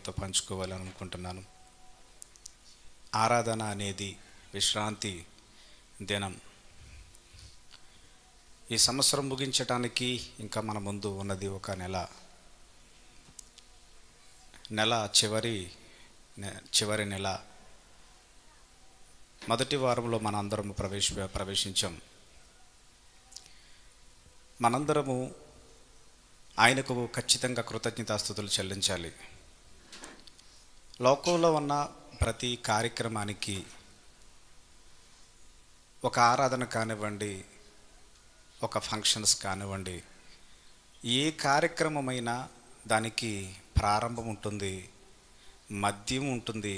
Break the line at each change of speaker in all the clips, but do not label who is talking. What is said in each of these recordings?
మీతో పంచుకోవాలని అనుకుంటున్నాను. ఆరాధన అనేది విశ్రాంతి దినం. ఈ సంవత్సరం ముగించడానికి ఇంకా మన ముందు ఉన్నది ఒక నెల చివరి నెల మొదటి వారంలో మనందరము ప్రవేశించాం. మనందరము ఆయనకు ఖచ్చితంగా కృతజ్ఞతాస్తుతులు చెల్లించాలి. లోకంలో ఉన్న ప్రతి కార్యక్రమానికి, ఒక ఆరాధన కానివ్వండి, ఒక ఫంక్షన్స్ కానివ్వండి, ఏ కార్యక్రమమైనా దానికి ప్రారంభం ఉంటుంది, మధ్యం ఉంటుంది,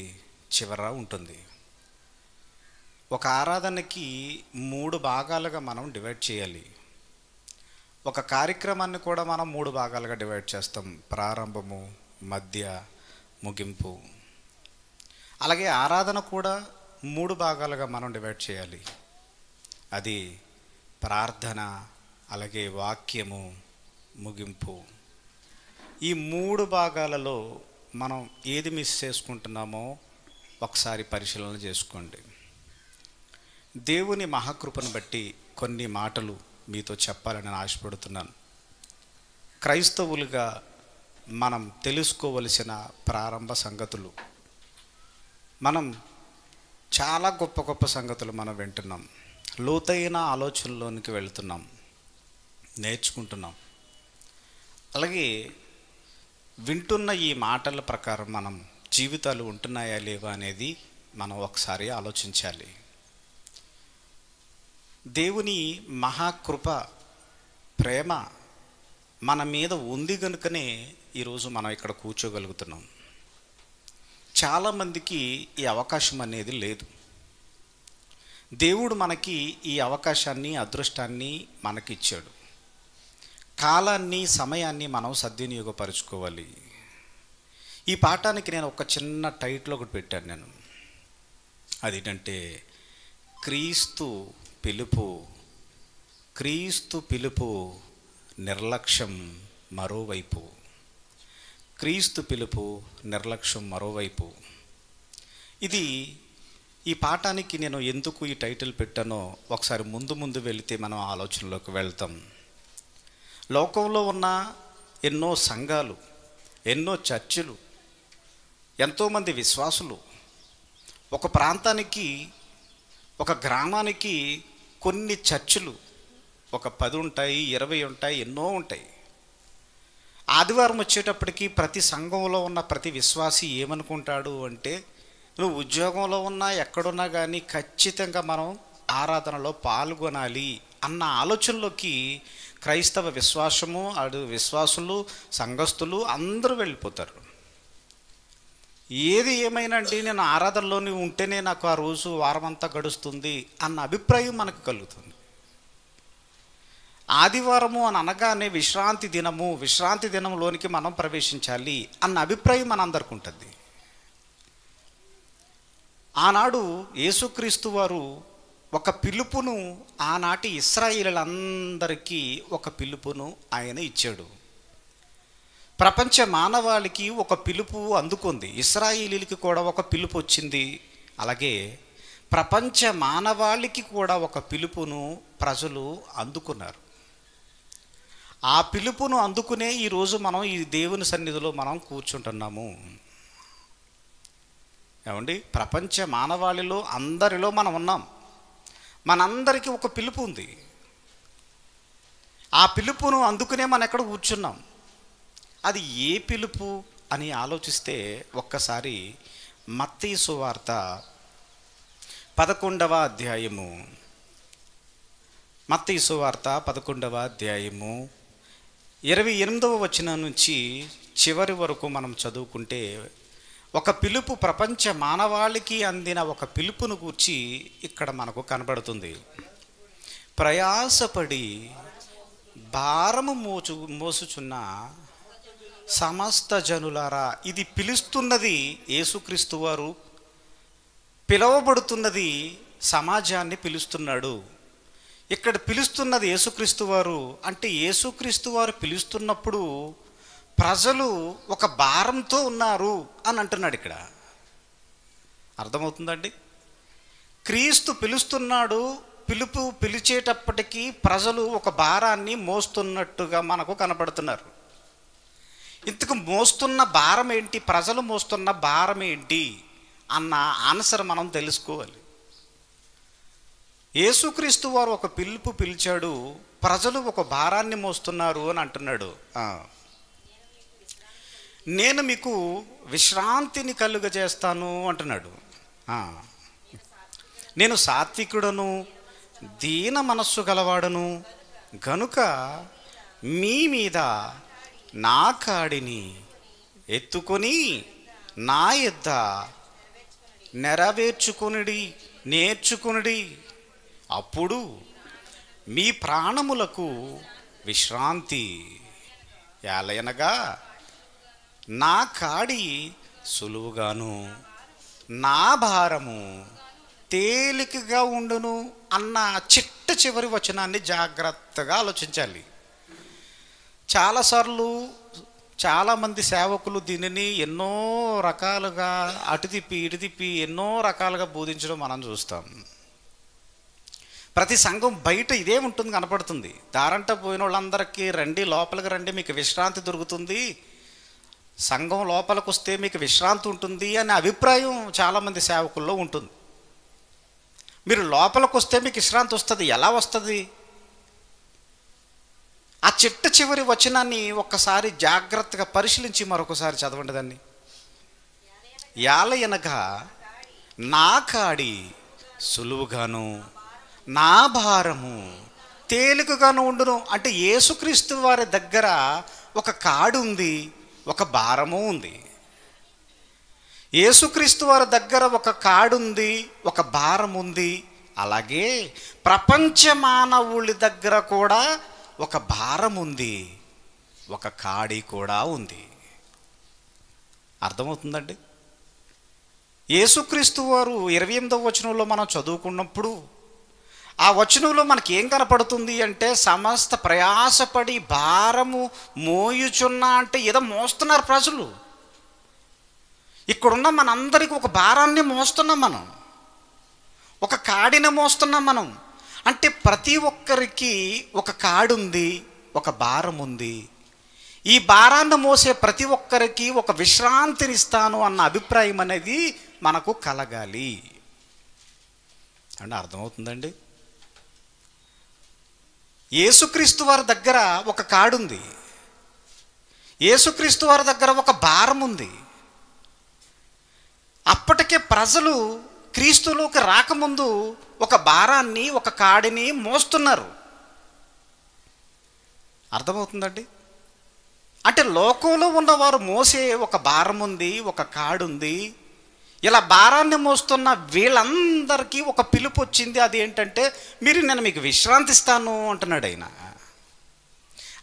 చివర ఉంటుంది. ఒక ఆరాధనకి 3 భాగాలుగా మనం డివైడ్ చేయాలి. ఒక కార్యక్రమాన్ని కూడా మనం 3 భాగాలుగా డివైడ్ చేస్తాం: ప్రారంభము, మధ్య, ముగింపు. అలాగే ఆరాధన కూడా 3 భాగాలుగా మనం డివైడ్ చేయాలి. అది ప్రార్థన, అలాగే వాక్యము, ముగింపు. ఈ 3 భాగాలలో మనం ఏది మిస్ చేసుకుంటున్నామో ఒకసారి పరిశీలన చేసుకోండి. దేవుని మహాకృపను బట్టి కొన్ని మాటలు మీతో చెప్పాలని నేను ఆశపడుతున్నాను. క్రైస్తవులుగా మనం తెలుసుకోవలసిన ప్రారంభ సంగతులు, మనం చాలా గొప్ప గొప్ప సంగతులు మనం వింటున్నాం, లోతైన ఆలోచనలోనికి వెళుతున్నాం, నేర్చుకుంటున్నాం. అలాగే వింటున్న ఈ మాటల ప్రకారం మనం జీవితాలు ఉంటున్నాయా లేవా అనేది మనం ఒకసారి ఆలోచించాలి. దేవుని మహాకృప, ప్రేమ మన మీద ఉంది కనుకనే ఈరోజు మనం ఇక్కడ కూర్చోగలుగుతున్నాం. చాలామందికి ఈ అవకాశం అనేది లేదు. దేవుడు మనకి ఈ అవకాశాన్ని, అదృష్టాన్ని మనకిచ్చాడు. కాలాన్ని, సమయాన్ని మనం సద్వినియోగపరుచుకోవాలి. ఈ పాఠానికి నేను ఒక చిన్న టైటిల్ ఒకటి పెట్టాను. అదేంటంటే క్రీస్తు పిలుపు నిర్లక్ష్యం మరోవైపు. క్రీస్తు పిలుపు నిర్లక్ష్యం మరోవైపు. ఇది ఈ పాఠానికి నేను ఎందుకు ఈ టైటిల్ పెట్టానో ఒకసారి ముందు వెళితే మనం ఆలోచనలోకి వెళ్తాం. లోకంలో ఉన్న ఎన్నో సంఘాలు, ఎన్నో చర్చిలు, ఎంతోమంది విశ్వాసులు, ఒక ప్రాంతానికి, ఒక గ్రామానికి కొన్ని చర్చిలు, ఒక 10 ఉంటాయి, 20 ఉంటాయి, ఎన్నో ఉంటాయి. ఆదివారం వచ్చేటప్పటికి ప్రతి సంఘంలో ఉన్న ప్రతి విశ్వాసి ఏమనుకుంటాడు అంటే, నువ్వు ఉద్యోగంలో ఉన్నా ఎక్కడున్నా కానీ ఖచ్చితంగా మనం ఆరాధనలో పాల్గొనాలి అన్న ఆలోచనలోకి క్రైస్తవ విశ్వాసులు, సంఘస్థులు అందరూ వెళ్ళిపోతారు. ఏది ఏమైనా అంటే నేను ఆరాధనలోని ఉంటేనే నాకు ఆ రోజు వారమంతా గడుస్తుంది అన్న అభిప్రాయం మనకు కలుగుతుంది. ఆదివారము అని అనగానే విశ్రాంతి దినంలోనికి మనం ప్రవేశించాలి అన్న అభిప్రాయం మనందరికీ ఉంటుంది. ఆనాడు యేసుక్రీస్తు వారు ఒక పిలుపును, ఆనాటి ఇశ్రాయేలీయులందరికీ ఒక పిలుపును ఆయన ఇచ్చాడు. ప్రపంచ మానవాళికి ఒక పిలుపు అందుకుంది. ఇశ్రాయేలీయులకి కూడా ఒక పిలుపు వచ్చింది. అలాగే ప్రపంచ మానవాళికి కూడా ఒక పిలుపును ప్రజలు అందుకున్నారు. ఆ పిలుపును అందుకునే ఈరోజు మనం ఈ దేవుని సన్నిధిలో మనం కూర్చుంటున్నాము. ఏమండి, ప్రపంచ మానవాళిలో అందరిలో మనం ఉన్నాం. మనందరికీ ఒక పిలుపు ఉంది. ఆ పిలుపును అందుకునే మనం ఎక్కడ కూర్చున్నాం. అది ఏ పిలుపు అని ఆలోచిస్తే ఒక్కసారి మత్తయి సువార్త 11వ అధ్యాయము, మత్తయి సువార్త 11వ అధ్యాయము 28వ వచనం నుంచి చివరి వరకు మనం చదువుకుంటే ఒక పిలుపు, ప్రపంచ మానవాళికి అందిన ఒక పిలుపును గూర్చి ఇక్కడ మనకు కనబడుతుంది. ప్రయాసపడి భారము మోసుచున్న సమస్త జనులారా. ఇది పిలుస్తున్నది యేసుక్రీస్తు వారు, పిలువబడుతున్నది సమాజాన్ని పిలుస్తున్నాడు. ఇక్కడ పిలుస్తున్నది యేసుక్రీస్తు వారు. అంటే యేసుక్రీస్తు వారు పిలుస్తున్నప్పుడు ప్రజలు ఒక భారంతో ఉన్నారు అని అంటున్నాడు ఇక్కడ. అర్థమవుతుందండి? క్రీస్తు పిలుస్తున్నాడు, పిలిచేటప్పటికీ ప్రజలు ఒక భారాన్ని మోస్తున్నట్టుగా మనకు కనపడుతున్నారు. ఇంతకు మోస్తున్న భారం ఏంటి, ప్రజలు మోస్తున్న భారం ఏంటి అన్న ఆన్సర్ మనం తెలుసుకోవాలి. యేసుక్రీస్తు వారు ఒక పిలిచాడు, ప్రజలు ఒక భారాన్ని మోస్తున్నారు అని అంటున్నాడు. నేను మీకు విశ్రాంతిని కలుగజేస్తాను అంటున్నాడు. నేను సాత్వికుడను, దీన మనస్సు గలవాడను గనుక మీ మీద నా కాడిని ఎత్తుకొని నా యొద్ద నేర్చుకొనుడి, అప్పుడు మీ ప్రాణములకు విశ్రాంతి. ఏలయనగా నా కాడి సులువుగాను నా భారము తేలికగా ఉండును అన్న చిట్ట చివరి వచనాన్ని జాగ్రత్తగా ఆలోచించాలి. చాలాసార్లు చాలామంది సేవకులు దీనిని ఎన్నో రకాలుగా అటు తిప్పి ఇటు తిప్పి ఎన్నో రకాలుగా బోధించడం మనం చూస్తాం. ప్రతి సంఘం బయట ఇదే ఉంటుంది, కనపడుతుంది. దారంట పోయిన వాళ్ళందరికీ రండి, లోపలికి రండి, మీకు విశ్రాంతి దొరుకుతుంది, సంఘం లోపలికి వస్తే మీకు విశ్రాంతి ఉంటుంది అనే అభిప్రాయం చాలామంది సేవకుల్లో ఉంటుంది. మీరు లోపలికి వస్తే మీకు విశ్రాంతి వస్తుంది. ఎలా వస్తుంది? ఆ చిట్ట చివరి వచనాన్ని ఒక్కసారి జాగ్రత్తగా పరిశీలించి మరొకసారి చదవండి దాన్ని. యాలయనగా నా కాడి సులువుగాను నా భారము తేలికగాను ఉండును. అంటే యేసుక్రీస్తు వారి దగ్గర ఒక కాడి ఉంది, ఒక భారము ఉంది. యేసుక్రీస్తు వారి దగ్గర ఒక కాడి ఉంది, ఒక భారం ఉంది. అలాగే ప్రపంచ మానవుడి దగ్గర కూడా ఒక భారం ఉంది, ఒక కాడి కూడా ఉంది. అర్థమవుతుందండి? యేసుక్రీస్తు వారు 28వ వచనంలో మనం చదువుకున్నప్పుడు ఆ వచనంలో మనకి ఏం కనపడుతుంది అంటే, సమస్త ప్రయాసపడి భారము మోయుచున్నా అంటే ఏదో మోస్తున్నారు ప్రజలు. ఇక్కడున్న మనందరికీ ఒక భారాన్ని మోస్తున్నాం మనం, ఒక కాడిని మోస్తున్నాం మనం. అంటే ప్రతి ఒక్కరికి ఒక కాడి ఉంది, ఒక భారం ఉంది. ఈ భారాన్ని మోసే ప్రతి ఒక్కరికి ఒక విశ్రాంతినిస్తాను అన్న అభిప్రాయం అనేది మనకు కలగాలి. అంటే అర్థమవుతుందండి? యేసుక్రీస్తు వారి దగ్గర ఒక కాడి ఉంది, యేసుక్రీస్తు వారి దగ్గర ఒక భారం ఉంది. అప్పటికే ప్రజలు క్రీస్తులోకి రాకముందు ఒక భారాన్ని, ఒక కాడిని మోస్తున్నారు. అర్థమవుతుందండి? అంటే లోకంలో ఉన్నవారు మోసే ఒక భారం ఉంది, ఒక కాడి ఉంది. ఇలా భారాన్ని మోస్తున్న వీళ్ళందరికీ ఒక పిలుపు వచ్చింది. అది ఏంటంటే, నేను మీకు విశ్రాంతిస్తాను అంటున్నాడు ఆయన.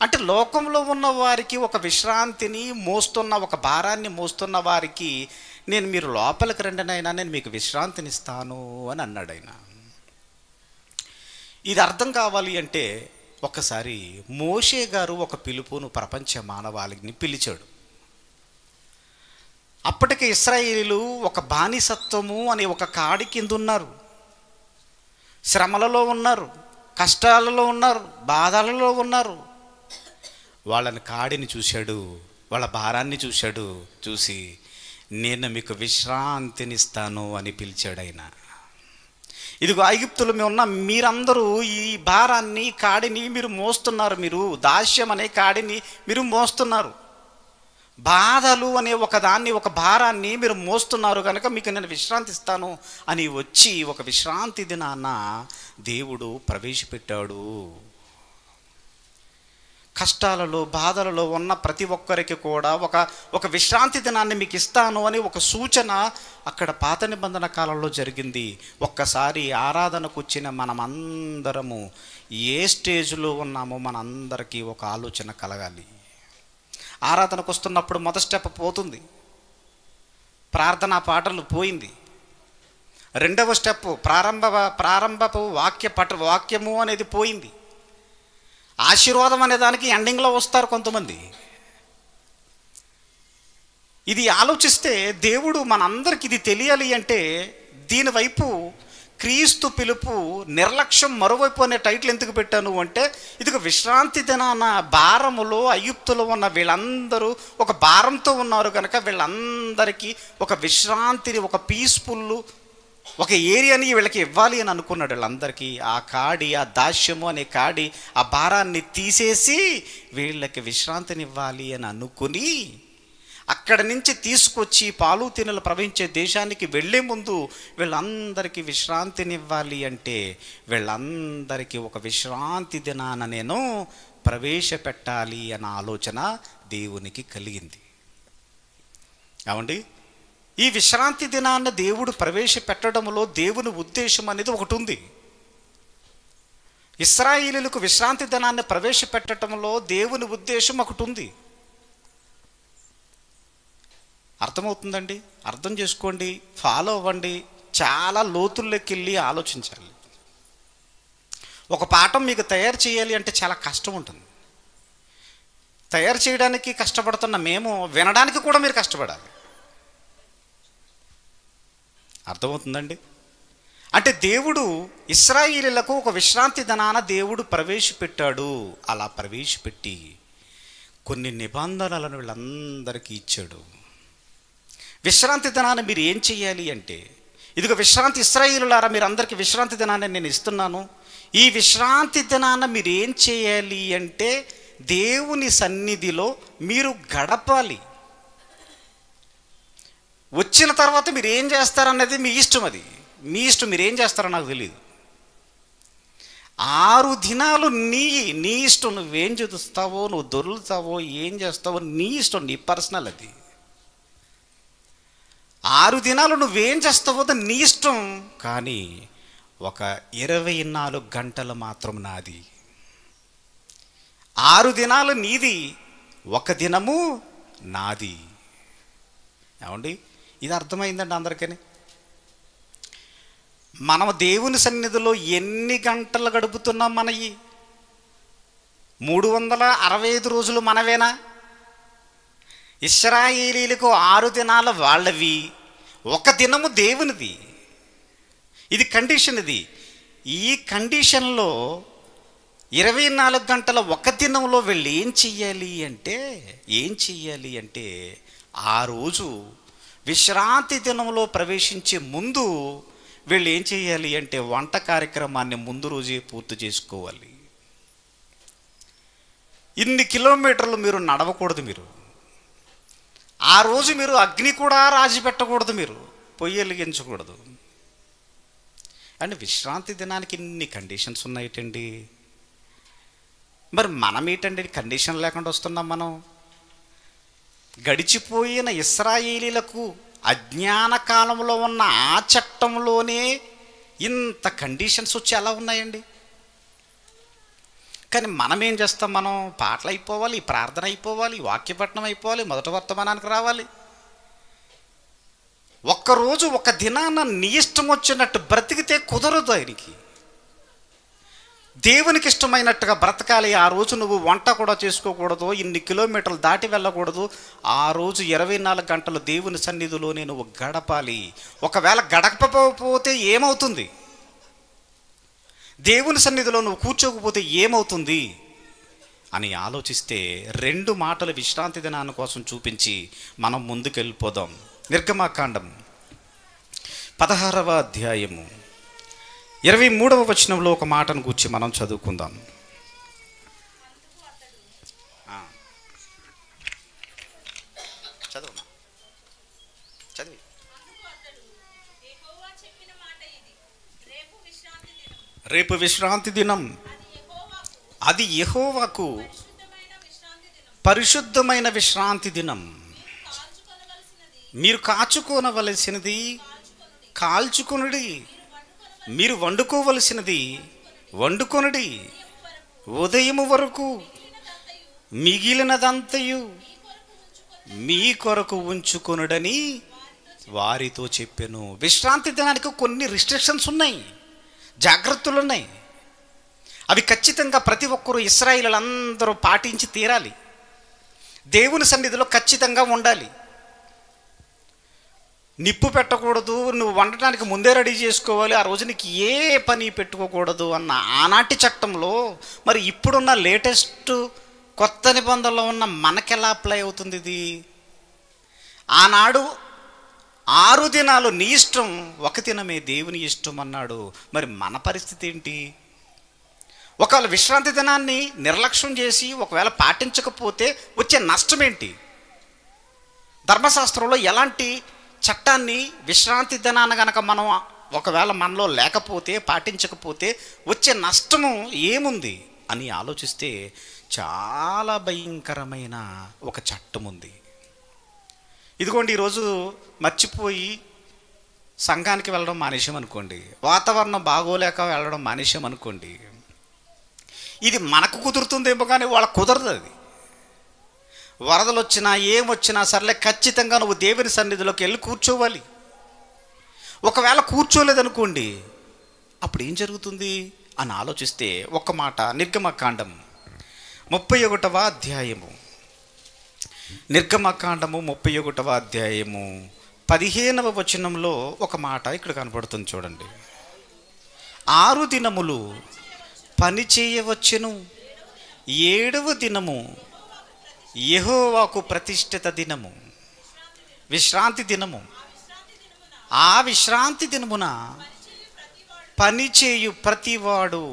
అంటే లోకంలో ఉన్న వారికి ఒక విశ్రాంతిని మోస్తున్న, ఒక భారాన్ని మోస్తున్న వారికి మీరు లోపలికి రండి నాయనా, నేను మీకు విశ్రాంతినిస్తాను అని అన్నాడు ఆయన. ఇది అర్థం కావాలి అంటే ఒకసారి మోషే గారు ఒక పిలుపును ప్రపంచ మానవాళిని పిలిచాడు. అప్పటికి ఇశ్రాయేలీలు ఒక బానిసత్వము అనే ఒక కాడి కింద ఉన్నారు, శ్రమలలో ఉన్నారు, కష్టాలలో ఉన్నారు, బాధలలో ఉన్నారు. వాళ్ళని కాడిని చూశాడు, వాళ్ళ భారాన్ని చూశాడు. చూసి నేను మీకు విశ్రాంతినిస్తాను అని పిలిచాడు ఆయన. ఇదిగో ఐగుప్తులో ఉన్న మీరందరూ ఈ భారాన్ని, కాడిని మీరు మోస్తున్నారు. మీరు దాస్యం అనే కాడిని మీరు మోస్తున్నారు. బాధలు అనే ఒకదాన్ని, ఒక భారాన్ని మీరు మోస్తున్నారు కనుక మీకు నేను విశ్రాంతిస్తాను అని వచ్చి ఒక విశ్రాంతి దినాన దేవుడు ప్రవేశపెట్టాడు. కష్టాలలో, బాధలలో ఉన్న ప్రతి ఒక్కరికి కూడా ఒక విశ్రాంతి దినాన్ని మీకు ఇస్తాను అని ఒక సూచన అక్కడ పాత నిబంధన కాలంలో జరిగింది. ఒక్కసారి ఆరాధనకు వచ్చిన మనమందరము ఏ స్టేజ్లో ఉన్నామో మనందరికీ ఒక ఆలోచన కలగాలి. ఆరాధనకు వస్తున్నప్పుడు మొదటి స్టెప్ పోతుంది, ప్రార్థనా పాటలు పోయింది. రెండవ స్టెప్ ప్రారంభపు వాక్యము అనేది పోయింది. ఆశీర్వాదం అనే దానికి ఎండింగ్లో వస్తారు కొంతమంది. ఇది ఆలోచిస్తే దేవుడు మనందరికి ఇది తెలియాలి అంటే దీనివైపు క్రీస్తు పిలుపు నిర్లక్ష్యం మరోవైపు అనే టైటిల్ ఎందుకు పెట్టాను అంటే, ఇదిగో విశ్రాంతి దినాన భారములో ఐగుప్తులో ఉన్న వీళ్ళందరూ ఒక భారంతో ఉన్నారు కనుక వీళ్ళందరికీ ఒక విశ్రాంతిని, ఒక పీస్ఫుల్ ఒక ఏరియాని వీళ్ళకి ఇవ్వాలి అని అనుకున్నాడు. వీళ్ళందరికీ ఆ కాడి, ఆ దాస్యము అనే కాడి, ఆ భారాన్ని తీసేసి వీళ్ళకి విశ్రాంతిని ఇవ్వాలి అని అనుకుని అక్కడి నుంచి తీసుకొచ్చి పాలు తేనెలు ప్రవహించే దేశానికి వెళ్ళే ముందు వీళ్ళందరికీ విశ్రాంతినివ్వాలి అంటే వీళ్ళందరికీ ఒక విశ్రాంతి దినాన నేను ప్రవేశపెట్టాలి అన్న ఆలోచన దేవునికి కలిగింది. ఏమండి, ఈ విశ్రాంతి దినాన్ని దేవుడు ప్రవేశపెట్టడంలో దేవుని ఉద్దేశం అనేది ఒకటి ఉంది. ఇశ్రాయేలీయులకు విశ్రాంతి దినాన్ని ప్రవేశపెట్టడంలో దేవుని ఉద్దేశం ఒకటి ఉంది. అర్థమవుతుందండి? అర్థం చేసుకోండి, ఫాలో అవ్వండి, చాలా లోతుల్లోకి వెళ్ళి ఆలోచించాలి. ఒక పాఠం మీకు తయారు చేయాలి అంటే చాలా కష్టం ఉంటుంది. తయారు చేయడానికి కష్టపడుతున్న మేము వినడానికి కూడా మీరు కష్టపడాలి. అర్థమవుతుందండి? అంటే దేవుడు ఇశ్రాయేలీయులకు ఒక విశ్రాంతి దినాన దేవుడు ప్రవేశపెట్టాడు. అలా ప్రవేశపెట్టి కొన్ని నిబంధనలను వీళ్ళందరికీ ఇచ్చాడు. విశ్రాంతి దినాన్ని మీరు ఏం చేయాలి అంటే, ఇదిగో విశ్రాంతి ఇశ్రాయేలులారా, మీరు అందరికీ విశ్రాంతి దినాన్ని నేను ఇస్తున్నాను. ఈ విశ్రాంతి దినాన మీరు ఏం చేయాలి అంటే దేవుని సన్నిధిలో మీరు గడపాలి. వచ్చిన తర్వాత మీరు ఏం చేస్తారన్నది మీ ఇష్టం. అది మీ ఇష్టం, మీరు ఏం చేస్తారో నాకు తెలియదు. 6 దినాలు నీ ఇష్టం. నువ్వేం చదువుతావో, నువ్వు దొరుకుతావో, ఏం చేస్తావో నీ ఇష్టం, నీ పర్సనల్. అది 6 దినాలు నువ్వేం చేస్తావో నీ ఇష్టం. కానీ ఒక 24 గంటలు మాత్రం నాది. 6 దినాలు నీది, 1 దినము నాది. ఏమండి, ఇది అర్థమైందండి అందరికీ? మనం దేవుని సన్నిధిలో ఎన్ని గంటలు గడుపుతున్నాం? మనవి 365 రోజులు మనవేనా? ఇశ్రాయేలీయులకు 6 దినాలు వాళ్ళవి, 1 దినము దేవునిది. ఇది కండిషన్. ఇది ఈ కండిషన్లో 24 గంటల 1 దినంలో వీళ్ళు ఏం చెయ్యాలి అంటే ఆ రోజు విశ్రాంతి దినంలో ప్రవేశించే ముందు వీళ్ళు ఏం చేయాలి అంటే వంట కార్యక్రమాన్ని ముందు రోజే పూర్తి చేసుకోవాలి. ఇన్ని కిలోమీటర్లు మీరు నడవకూడదు. మీరు ఆ రోజు మీరు అగ్ని కూడా రాజి పెట్టకూడదు, మీరు పొయ్యి వెలిగించకూడదు. అంటే విశ్రాంతి దినానికి ఇన్ని కండిషన్స్ ఉన్నాయిటండి. మరి మనం ఏంటండి కండిషన్ లేకుండా వస్తున్నాం? మనం గడిచిపోయిన ఇశ్రాయేలీలకు అజ్ఞాన కాలంలో ఉన్న ఆ చట్టంలోనే ఇంత కండిషన్స్ వచ్చి ఎలా ఉన్నాయండి? కానీ మనం ఏం చేస్తాం? మనం పాటలు అయిపోవాలి, ప్రార్థన అయిపోవాలి, వాక్యపట్నం అయిపోవాలి, మొదటి వర్తమానానికి రావాలి. ఒక్కరోజు 1 దినాన నీ ఇష్టం వచ్చినట్టు బ్రతికితే కుదరదు. ఆయనకి దేవునికి ఇష్టమైనట్టుగా బ్రతకాలి. ఆ రోజు నువ్వు వంట కూడా చేసుకోకూడదు, ఇన్ని కిలోమీటర్లు దాటి వెళ్ళకూడదు. ఆ రోజు 24 గంటలు దేవుని సన్నిధిలోనే నువ్వు గడపాలి. ఒకవేళ గడపకపోతే ఏమవుతుంది? దేవుని సన్నిధిలో నువ్వు కూర్చోకపోతే ఏమవుతుంది అని ఆలోచిస్తే 2 మాటలు విశ్రాంతి దినాన్ని కోసం చూపించి మనం ముందుకెళ్ళిపోదాం. నిర్గమాకాండం 16వ అధ్యాయము 23వ వచనంలో ఒక మాటను గురించి మనం చదువుకుందాం. రేపు విశ్రాంతి దినం, అది యెహోవాకు పరిశుద్ధమైన విశ్రాంతి దినం. మీరు కాచుకోనవలసినది కాల్చుకొనుడి, మీరు వండుకోవలసినది వండుకొనుడి. ఉదయము వరకు మిగిలినదంతయు మీ కొరకు ఉంచుకొనుడని వారితో చెప్పాను. విశ్రాంతి దినానికి కొన్ని రిస్ట్రిక్షన్స్ ఉన్నాయి, జాగ్రత్తలు ఉన్నాయి. అవి ఖచ్చితంగా ప్రతి ఒక్కరూ ఇశ్రాయేలీయులందరూ పాటించి తీరాలి. దేవుని సన్నిధిలో ఖచ్చితంగా ఉండాలి. నిప్పు పెట్టకూడదు, నువ్వు వండటానికి ముందే రెడీ చేసుకోవాలి, ఆ రోజు నీకు ఏ పని పెట్టుకోకూడదు అన్న ఆనాటి చట్టంలో మరి ఇప్పుడున్న లేటెస్ట్ కొత్త నిబంధనలో ఉన్న మనకెలా అప్లై అవుతుంది ఇది? ఆనాడు 6 దినాలు నీ ఇష్టం, 1 దినమే దేవుని ఇష్టం అన్నాడు. మరి మన పరిస్థితి ఏంటి? ఒకవేళ విశ్రాంతి దినాన్ని నిర్లక్ష్యం చేసి ఒకవేళ పాటించకపోతే వచ్చే నష్టం ఏంటి? ధర్మశాస్త్రంలో ఎలాంటి చట్టాన్ని విశ్రాంతి దినాన గనక మనం ఒకవేళ మనలో లేకపోతే పాటించకపోతే వచ్చే నష్టము ఏముంది అని ఆలోచిస్తే చాలా భయంకరమైన ఒక చట్టం ఉంది. ఇదిగోండి, ఈరోజు మర్చిపోయి సంఘానికి వెళ్ళడం మానేసామనుకోండి, వాతావరణం బాగోలేక వెళ్ళడం మానేసామనుకోండి, ఇది మనకు కుదురుతుందేమో కానీ వాళ్ళకు కుదరదు. అది వరదలు వచ్చినా ఏమొచ్చినా సర్లే, ఖచ్చితంగా నువ్వు దేవుని సన్నిధిలోకి వెళ్ళి కూర్చోవాలి. ఒకవేళ కూర్చోలేదనుకోండి, అప్పుడు ఏం జరుగుతుంది అని ఆలోచిస్తే ఒక్క మాట, నిర్గమకాండం 31వ అధ్యాయము, నిర్గమకాండము 31వ అధ్యాయము 15వ వచనంలో ఒక మాట ఇక్కడ కనపడుతుంది చూడండి. 6 దినములు పని చేయవచ్చును, 7వ దినము యెహోవాకు ప్రతిష్ఠిత దినము, విశ్రాంతి దినము. ఆ విశ్రాంతి దినమున పని చేయు ప్రతివాడు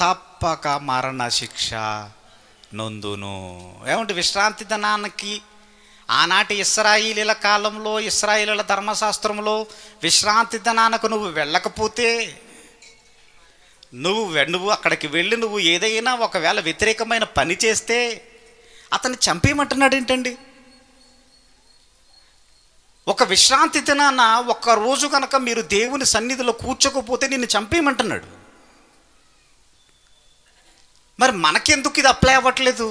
తప్పక మరణ శిక్ష నొందును. ఏమంటే విశ్రాంతి దినానికి ఆనాటి ఇశ్రాయేలీల కాలంలో, ఇశ్రాయేలీల ధర్మశాస్త్రంలో విశ్రాంతి దినానికి నువ్వు వెళ్ళకపోతే, నువ్వు అక్కడికి వెళ్ళి నువ్వు ఏదైనా ఒకవేళ వ్యతిరేకమైన పని చేస్తే అతన్ని చంపేయమంటున్నాడు ఏంటండి? ఒక విశ్రాంతి దినాన ఒక్క రోజు కనుక మీరు దేవుని సన్నిధిలో కూర్చోకపోతే నిన్ను చంపేయమంటున్నాడు. మరి మనకెందుకు ఇది అప్లై అవ్వట్లేదు?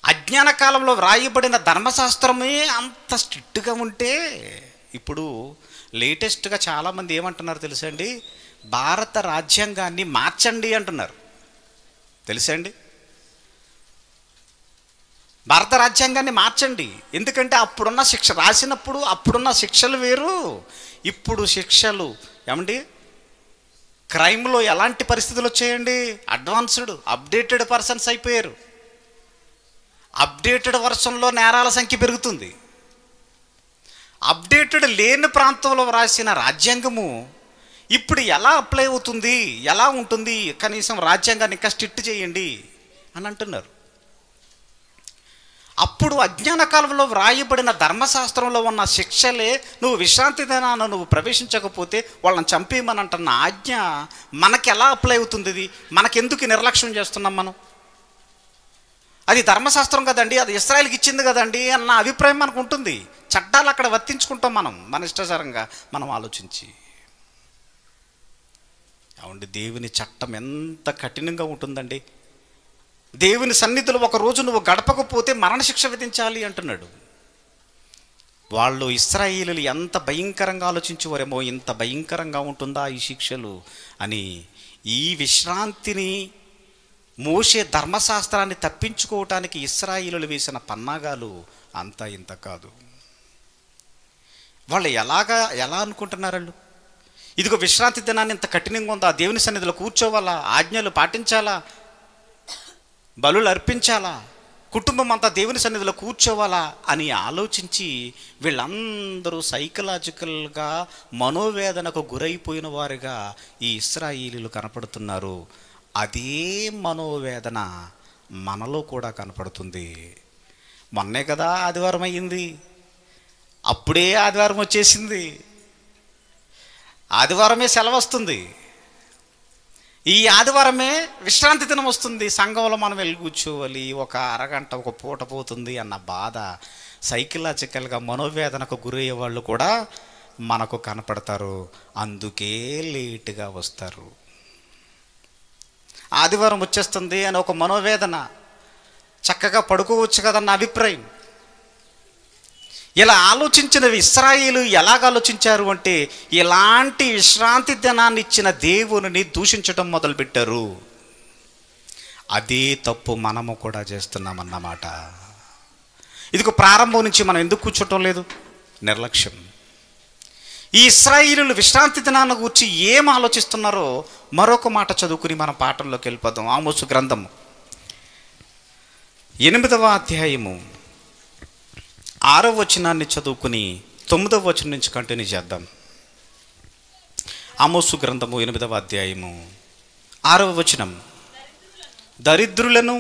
అజ్ఞాన కాలంలో వ్రాయబడిన ధర్మశాస్త్రమే అంత స్ట్రిక్ట్గా ఉంటే, ఇప్పుడు లేటెస్ట్గా చాలామంది ఏమంటున్నారు తెలుసా అండి? భారత రాజ్యాంగాన్ని మార్చండి అంటున్నారు. తెలుసా అండి? భారత రాజ్యాంగాన్ని మార్చండి. ఎందుకంటే అప్పుడున్న శిక్ష రాసినప్పుడు అప్పుడున్న శిక్షలు వేరు, ఇప్పుడు శిక్షలు ఏమండి క్రైమ్లో ఎలాంటి పరిస్థితులు వచ్చాయండి? అడ్వాన్స్డ్ అప్డేటెడ్ పర్సన్స్ అయిపోయారు. అప్డేటెడ్ వర్షన్లో నేరాల సంఖ్య పెరుగుతుంది. అప్డేటెడ్ లేని ప్రాంతంలో వ్రాసిన రాజ్యాంగము ఇప్పుడు ఎలా అప్లై అవుతుంది, ఎలా ఉంటుంది? కనీసం రాజ్యాంగాన్ని ఇంకా స్ట్రిక్ట్ చేయండి అని అంటున్నారు. అప్పుడు అజ్ఞాన కాలంలో వ్రాయబడిన ధర్మశాస్త్రంలో ఉన్న శిక్షలే నువ్వు విశ్రాంతి దినాన నువ్వు ప్రవేశించకపోతే వాళ్ళని చంపేయమని అంటున్న ఆజ్ఞ మనకి ఎలా అప్లై అవుతుంది? ఇది మనకెందుకు నిర్లక్ష్యం చేస్తున్నాం మనం? అది ధర్మశాస్త్రం కదండి, అది ఇశ్రాయేలుకి ఇచ్చింది కదండి అన్న అభిప్రాయం మనకు ఉంటుంది. చట్టాలు అక్కడ వర్తించుకుంటాం మనం, మన ఇష్టాచారంగా మనం ఆలోచించి. అవునండి, దేవుని చట్టం ఎంత కఠినంగా ఉంటుందండి. దేవుని సన్నిధిలో ఒక రోజు నువ్వు గడపకపోతే మరణశిక్ష విధించాలి అంటున్నాడు. వాళ్ళు ఇశ్రాయేలీయులు ఎంత భయంకరంగా ఆలోచించేవారేమో, ఇంత భయంకరంగా ఉంటుందా ఈ శిక్షలు అని. ఈ విశ్రాంతిని, మోషే ధర్మశాస్త్రాన్ని తప్పించుకోవటానికి ఇశ్రాయేలీయులు వేసిన పన్నాగాలు అంతా ఇంత కాదు. వాళ్ళు ఎలా అనుకుంటున్నారు వాళ్ళు? ఇదిగో విశ్రాంతి దినాన్ని ఇంత కఠినంగా ఉందా, దేవుని సన్నిధిలో కూర్చోవాలా, ఆజ్ఞలు పాటించాలా, బలులు అర్పించాలా, కుటుంబం అంతా దేవుని సన్నిధిలో కూర్చోవాలా అని ఆలోచించి వీళ్ళందరూ సైకలాజికల్గా మనోవేదనకు గురైపోయిన వారుగా ఈ ఇశ్రాయేలీయులు కనపడుతున్నారు. అదే మనోవేదన మనలో కూడా కనపడుతుంది. మొన్నే కదా ఆదివారం అయ్యింది, అప్పుడే ఆదివారం వచ్చేసింది, ఆదివారమే సెలవు వస్తుంది, ఈ ఆదివారమే విశ్రాంతి దినం వస్తుంది, సంఘంలో మనం వెళ్ళి కూర్చోవాలి, ఒక అరగంట ఒక పూట పోతుంది అన్న బాధ, సైకలాజికల్గా మనోవేదనకు గురయ్యే వాళ్ళు కూడా మనకు కనపడతారు. అందుకే లేటుగా వస్తారు. ఆదివారం వచ్చేస్తుంది అని ఒక మనోవేదన, చక్కగా పడుకోవచ్చు కదన్న అభిప్రాయం. ఇలా ఆలోచించిన ఇశ్రాయేలు ఎలాగ ఆలోచించారు అంటే, ఇలాంటి విశ్రాంతి దినాన్ని ఇచ్చిన దేవుని దూషించడం మొదలుపెట్టారు. అదే తప్పు మనము కూడా చేస్తున్నామన్నమాట. ఇదిగో ప్రారంభం నుంచి మనం ఎందుకు కూర్చోటం లేదు? నిర్లక్ష్యం. ఈ ఇశ్రాయేలీయులు విశ్రాంతి దినాన్ని గురించి ఏం ఆలోచిస్తున్నారో మరొక మాట చదువుకుని మన పాఠంలోకి వెళ్ళిపోదాం. ఆమోసు గ్రంథము 8వ అధ్యాయము 6వ వచనాన్ని చదువుకుని 9వ వచనం నుంచి కంటిన్యూ చేద్దాం. ఆమోసు గ్రంథము 8వ అధ్యాయము 6వ వచనం. దరిద్రులను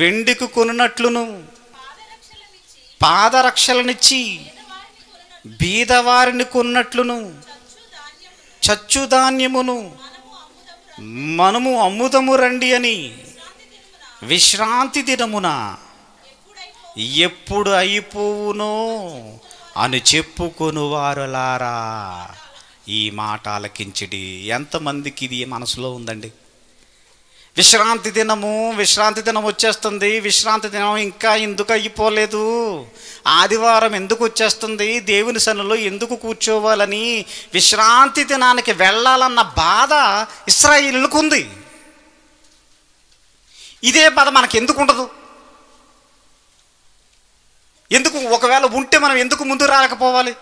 వెండికి కొనున్నట్లును పాదరక్షలనిచ్చి బీదవారిని కొన్నట్లును చచ్చు ధాన్యమును మనము అమ్ముదము రండి అని విశ్రాంతి దినమున ఎప్పుడు అయిపోవునో అని చెప్పుకొనువారులారా. ఈ మాట ఆలకించిడి. ఎంతమందికి ఇది మనసులో ఉందండి? విశ్రాంతి దినం వచ్చేస్తుంది, విశ్రాంతి దినం ఇంకా ఎందుకు అయిపోలేదు, ఆదివారం ఎందుకు వచ్చేస్తుంది, దేవుని సన్నిధిలో ఎందుకు కూర్చోవాలని విశ్రాంతి దినానికి వెళ్ళాలన్న బాధ ఇశ్రాయేలీయులకు ఉంది. ఇదే బాధ మనకి ఎందుకు ఉండదు? ఎందుకు? ఒకవేళ ఉంటే మనం ఎందుకు ముందు రాకపోవాలి?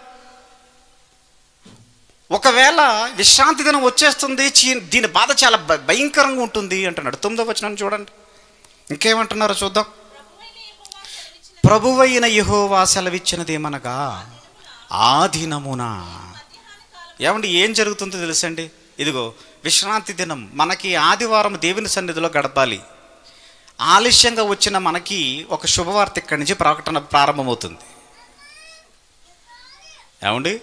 ఒకవేళ విశ్రాంతి దినం వచ్చేస్తుంది, దీని బాధ చాలా భయంకరంగా ఉంటుంది అంటున్నాడు. 9వ వచనం చూడండి, ఇంకేమంటున్నారో చూద్దాం. ప్రభువైన యెహోవా సెలవిచ్చినదేమనగా ఆ దినమున. ఏమండి, ఏం జరుగుతుందో తెలుసండి? ఇదిగో విశ్రాంతి దినం, మనకి ఆదివారం దేవుని సన్నిధిలో గడపాలి. ఆలస్యంగా వచ్చిన మనకి ఒక శుభవార్త ఇక్కడి నుంచి ప్రకటన ప్రారంభమవుతుంది. ఏమండి,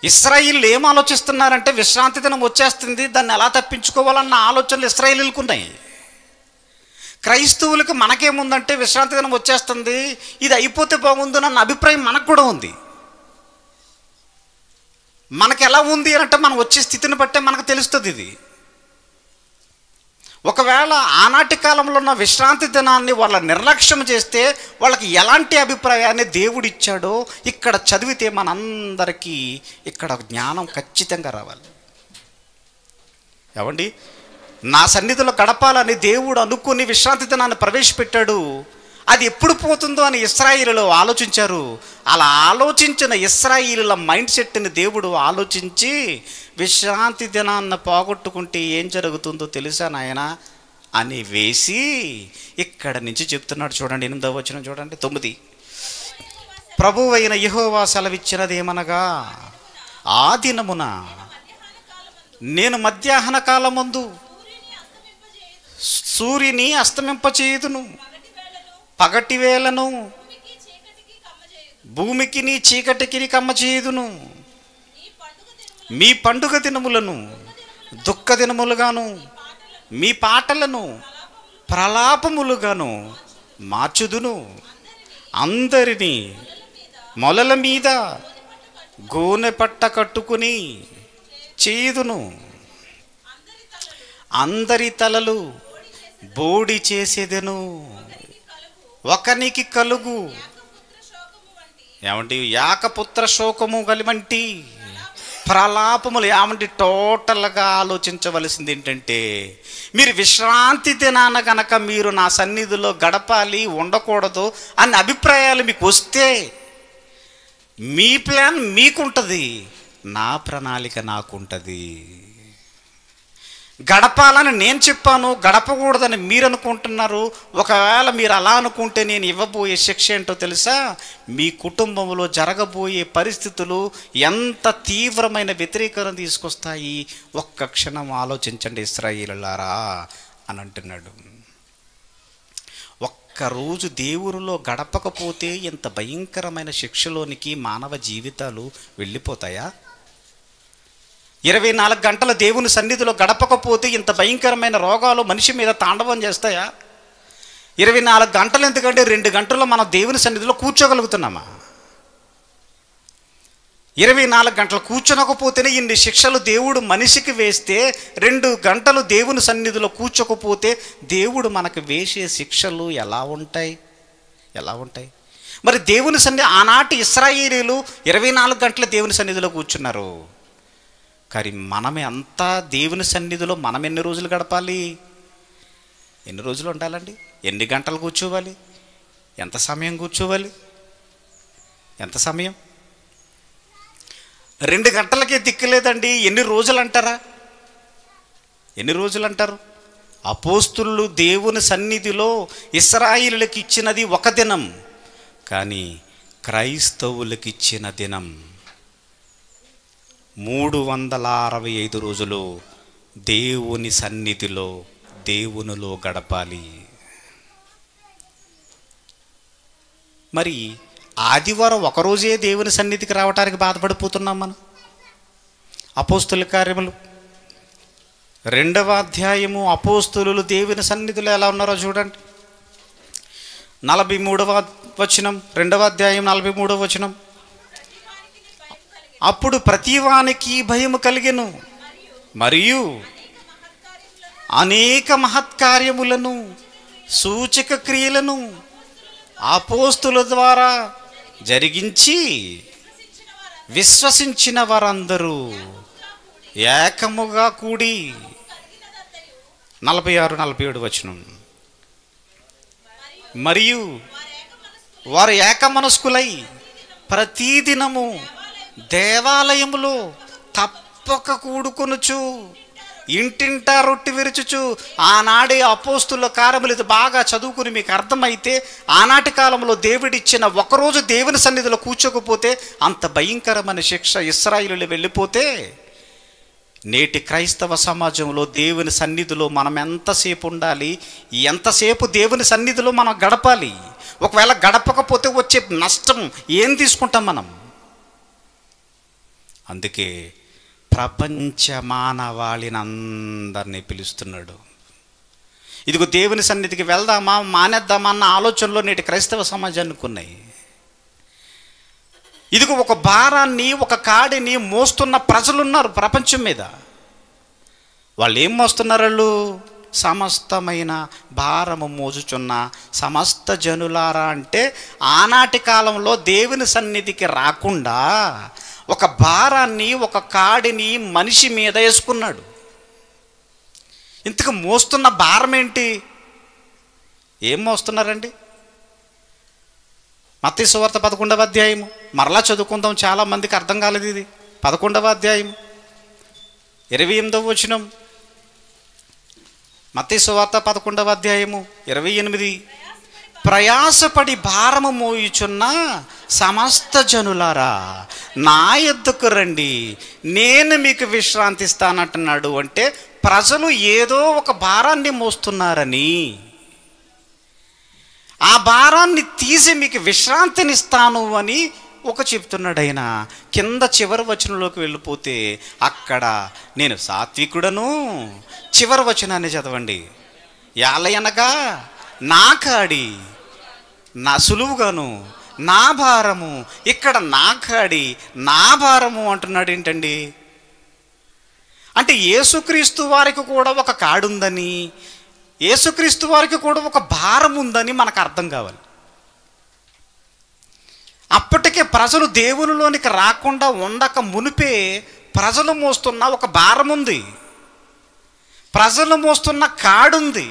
ఇశ్రాయేలీయులు ఏం ఆలోచిస్తున్నారంటే విశ్రాంతి దినం వచ్చేస్తుంది, దాన్ని ఎలా తప్పించుకోవాలన్న ఆలోచనలు ఇశ్రాయేలీయులకు ఉన్నాయి. క్రైస్తవులకు మనకేముందంటే విశ్రాంతి దినం వచ్చేస్తుంది, ఇది అయిపోతే బాగుందన్న అభిప్రాయం మనకు కూడా ఉంది. మనకు ఎలా ఉంది అంటే మనం వచ్చే స్థితిని బట్టే మనకు తెలుస్తుంది ఇది. ఒకవేళ ఆనాటి కాలంలో ఉన్న విశ్రాంతి దినాన్ని వాళ్ళ నిర్లక్ష్యం చేస్తే వాళ్ళకి ఎలాంటి అభిప్రాయాన్ని దేవుడు ఇచ్చాడో ఇక్కడ చదివితే మనందరికీ ఇక్కడ జ్ఞానం ఖచ్చితంగా రావాలి. ఏమండి, నా సన్నిధిలో గడపాలని దేవుడు అనుకుని విశ్రాంతి దినాన్ని ప్రవేశపెట్టాడు. అది ఎప్పుడు పోతుందో అని ఇశ్రాయేలీయులు ఆలోచించారు. అలా ఆలోచించిన ఇశ్రాయేలీయుల మైండ్ సెట్ని దేవుడు ఆలోచించి విశ్రాంతి దినాన్ని పోగొట్టుకుంటే ఏం జరుగుతుందో తెలుసా నాయనా అని వేసి ఇక్కడ నుంచి చెప్తున్నాడు. చూడండి 8వ వచనం చూడండి. 9. ప్రభువైన యెహోవా సెలవిచ్చినదేమనగా ఆ దినమున నేను మధ్యాహ్న కాలమందు సూర్యుని అస్తమింపచేయుదును, పగటి వేళను భూమికి నీ చీకటికి కమ్మ చేయుదును. మీ పండుగ దినములను దుఃఖ దినములుగాను మీ పాటలను ప్రలాపములుగాను మార్చుదును. అందరినీ మొలల మీద గోనె పట్ట కట్టుకుని చేయుదును. అందరి తలలు బోడి చేసేదెను. ఒకనికి కలుగు ఏమంటే యాకపుత్ర శోకము కలివంటి ప్రలాపములు. ఏమంటే టోటల్గా ఆలోచించవలసింది ఏంటంటే, మీరు విశ్రాంతి దినాన గనక మీరు నా సన్నిధిలో గడపాలి, ఉండకూడదు అనే అభిప్రాయాలు మీకు వస్తే మీ ప్లాన్ మీకుంటుంది, నా ప్రణాళిక నాకుంటుంది. గడపాలని నేను చెప్పాను, గడపకూడదని మీరు అనుకుంటున్నారు. ఒకవేళ మీరు అలా అనుకుంటే నేను ఇవ్వబోయే శిక్ష ఏంటో తెలుసా? మీ కుటుంబంలో జరగబోయే పరిస్థితులు ఎంత తీవ్రమైన వ్యతిరేకత తీసుకొస్తాయి. ఒక్క క్షణం ఆలోచించండి ఇశ్రాయేలీయులారా అని అంటున్నాడు. ఒక్కరోజు దేవునిలో గడపకపోతే ఇంత భయంకరమైన శిక్షలోనికి మానవ జీవితాలు వెళ్ళిపోతాయా? 24 గంటల దేవుని సన్నిధిలో గడపకపోతే ఇంత భయంకరమైన రోగాలు మనిషి మీద తాండవం చేస్తాయా? 24 గంటలు ఎందుకంటే 2 గంటల్లో మనం దేవుని సన్నిధిలో కూర్చోగలుగుతున్నామా? 24 గంటలు కూర్చోనకపోతేనే ఇన్ని శిక్షలు దేవుడు మనిషికి వేస్తే, 2 గంటలు దేవుని సన్నిధిలో కూర్చోకపోతే దేవుడు మనకు వేసే శిక్షలు ఎలా ఉంటాయి? మరి దేవుని సన్నిధి ఆనాటి ఇశ్రాయేలీయులు 24 గంటల దేవుని సన్నిధిలో కూర్చున్నారు. కానీ మనమే అంతా దేవుని సన్నిధిలో మనం ఎన్ని రోజులు గడపాలి? ఎన్ని రోజులు ఉండాలండి? ఎన్ని గంటలు కూర్చోవాలి? ఎంత సమయం కూర్చోవాలి? ఎంత సమయం? 2 గంటలకే దిక్కులేదండి. ఎన్ని రోజులు అంటారా? ఎన్ని రోజులు అంటారు? అపోస్తులు దేవుని సన్నిధిలో ఇశ్రాయేలులకు ఇచ్చినది 1 దినం, కానీ క్రైస్తవులకు ఇచ్చిన దినం 365 రోజులు దేవుని సన్నిధిలో దేవునిలో గడపాలి. మరి ఆదివారం ఒకరోజే దేవుని సన్నిధికి రావడానికి బాధపడిపోతున్నాం మనం. అపోస్తుల కార్యములు 2వ అధ్యాయము అపోస్తులు దేవుని సన్నిధిలో ఎలా ఉన్నారో చూడండి. 43వ వచనం, 2వ అధ్యాయం 43వ వచనం. అప్పుడు ప్రతివానికి భయము కలిగెను, మరియు అనేక మహత్కార్యములను సూచక క్రియలను అపోస్తుల ద్వారా జరిగించి విశ్వసించిన వారందరూ ఏకముగా కూడి 46-47 వచనం. మరియు వారు ఏకమనస్కులై ప్రతిదినము దేవాలయములో తప్పక కూడుకొనుచు ఇంటింటా రొట్టె విరుచుచు. ఆనాడే అపోస్తుల కార్యములు ఇది బాగా చదువుకుని మీకు అర్థమైతే, ఆనాటి కాలంలో దేవుడిచ్చిన ఒకరోజు దేవుని సన్నిధిలో కూర్చోకపోతే అంత భయంకరమైన శిక్ష. ఇశ్రాయేలులు వెళ్ళిపోతే నేటి క్రైస్తవ సమాజంలో దేవుని సన్నిధిలో మనం ఎంతసేపు ఉండాలి, ఎంతసేపు దేవుని సన్నిధిలో మనం గడపాలి? ఒకవేళ గడపకపోతే వచ్చే నష్టం ఏం తీసుకుంటాం మనం? అందుకే ప్రపంచ మానవాళిని అందరినీ పిలుస్తున్నాడు. ఇదిగో దేవుని సన్నిధికి వెళ్దామా మానేద్దామా అన్న ఆలోచనలో నేటి క్రైస్తవ సమాజానికి ఉన్నాయి. ఇదిగో ఒక భారాన్ని, ఒక కాడిని మోస్తున్న ప్రజలున్నారు ప్రపంచం మీద. వాళ్ళు ఏం మోస్తున్నారు? వాళ్ళు సమస్తమైన భారము మోజుచున్న సమస్త జనులారా అంటే ఆనాటి కాలంలో దేవుని సన్నిధికి రాకుండా ఒక భారాన్ని, ఒక కాడిని మనిషి మీద వేసుకున్నాడు. ఇంతకు మోస్తున్న భారం ఏంటి? ఏం మోస్తున్నారండి? మత్తయి సువార్త 11వ అధ్యాయము మరలా చదువుకుందాం, చాలా మందికి అర్థం కాలేదు ఇది. 11వ అధ్యాయం 28వ వచనం. మత్తయి సువార్త 11వ అధ్యాయము 28. ప్రయాసపడి భారము మోయుచున్న సమస్త జనులారా నా యొద్దకు రండి, నేను మీకు విశ్రాంతి ఇస్తానంటున్నాడు. అంటే ప్రజలు ఏదో ఒక భారాన్ని మోస్తున్నారని, ఆ భారాన్ని తీసి మీకు విశ్రాంతినిస్తాను అని చెప్తున్నాడు ఆయన. కింద చివరి వచనంలోకి వెళ్ళిపోతే అక్కడ నేను సాత్వికుడను. చివరి వచనాన్ని చదవండి. యాలయనగా నా కాడి నా సులువుగాను నా భారము. ఇక్కడ నా కాడి నా భారము అంటున్నాడు. ఏంటండి అంటే యేసుక్రీస్తు వారికి కూడా ఒక కాడి ఉందని, యేసుక్రీస్తు వారికి కూడా ఒక భారం ఉందని మనకు అర్థం కావాలి. అప్పటికే ప్రజలు దేవునిలోనికి రాకుండా ఉండక మునిపే ప్రజలు మోస్తున్న ఒక భారం ఉంది, ప్రజలు మోస్తున్న కాడుంది.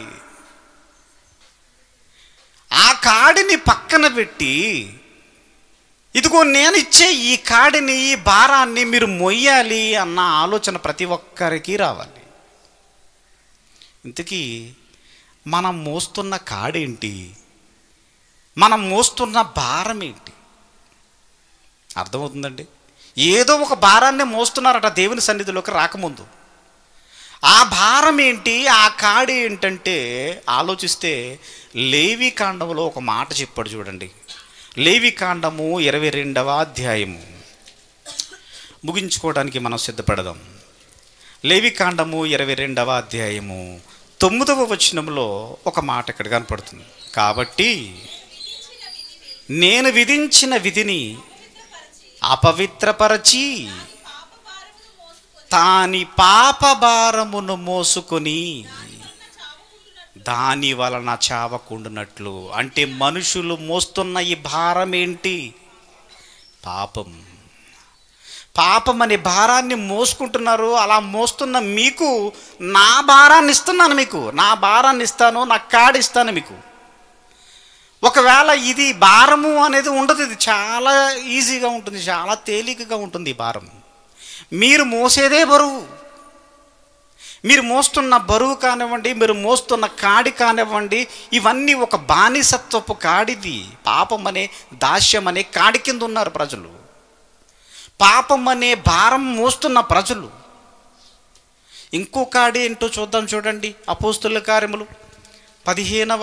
ఆ కాడిని పక్కన పెట్టి ఇదిగో నేను ఇచ్చే ఈ కాడిని, ఈ భారాన్ని మీరు మొయ్యాలి అన్న ఆలోచన ప్రతి ఒక్కరికి రావాలి. ఇంతకీ మనం మోస్తున్న కాడేంటి? మనం మోస్తున్న భారం ఏంటి? అర్థమవుతుందండి? ఏదో ఒక భారాన్ని మోస్తున్నారట దేవుని సన్నిధిలోకి రాకముందు. ఆ భారం ఏంటి, ఆ కాడి ఏంటంటే ఆలోచిస్తే లేవి కాండంలో ఒక మాట చెప్పాడు చూడండి. లేవి కాండము 22వ అధ్యాయము ముగించుకోవడానికి మనం సిద్ధపడదాం. లేవి కాండము 22వ అధ్యాయము 9వ వచనంలో ఒక మాట ఇక్కడ కనపడుతుంది. కాబట్టి నేను విధించిన విధిని అపవిత్రపరచి తాని పాప భారమును మోసుకొని దాని వలన చావకుండునట్లు. అంటే మనుషులు మోస్తున్న ఈ భారం ఏంటి? పాపం. పాపం అనే భారాన్ని మోసుకుంటున్నారు. అలా మోస్తున్న మీకు నా భారాన్ని ఇస్తున్నాను, మీకు నా భారాన్ని ఇస్తాను, నా కాడిస్తాను మీకు. ఒకవేళ ఇది భారము అనేది ఉండదు, ఇది చాలా ఈజీగా ఉంటుంది, చాలా తేలికగా ఉంటుంది ఈ భారం. మీరు మోసేదే బరువు. మీరు మోస్తున్న బరువు కానివ్వండి, మీరు మోస్తున్న కాడి కానివ్వండి, ఇవన్నీ ఒక బానిసత్వపు కాడిది. పాపం అనే దాస్యం అనే కాడి కింద ఉన్నారు ప్రజలు. పాపం అనే భారం మోస్తున్న ప్రజలు. ఇంకో కాడి ఏంటో చూద్దాం. చూడండి, అపోస్తుల కార్యములు 15వ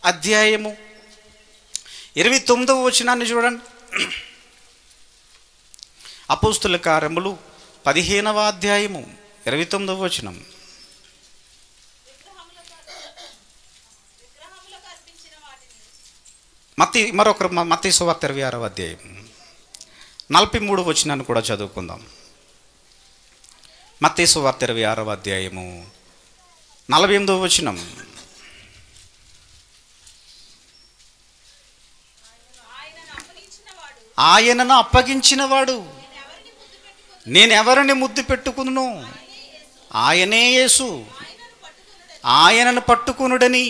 అధ్యాయము 29వ వచనాన్ని చూడండి. అపోస్తుల కార్యములు 15వ అధ్యాయము 29వ వచనం. మత్తయి సువార్త 26వ అధ్యాయం 43వ వచనాన్ని కూడా చదువుకుందాం. మత్తయి సువార్త 26వ అధ్యాయము 48వ వచనం. ఆయనను అప్పగించినవాడు నేనెవరిని ముద్దు పెట్టుకును, ఆయనే యేసు. ఆయనను పట్టుకునుడని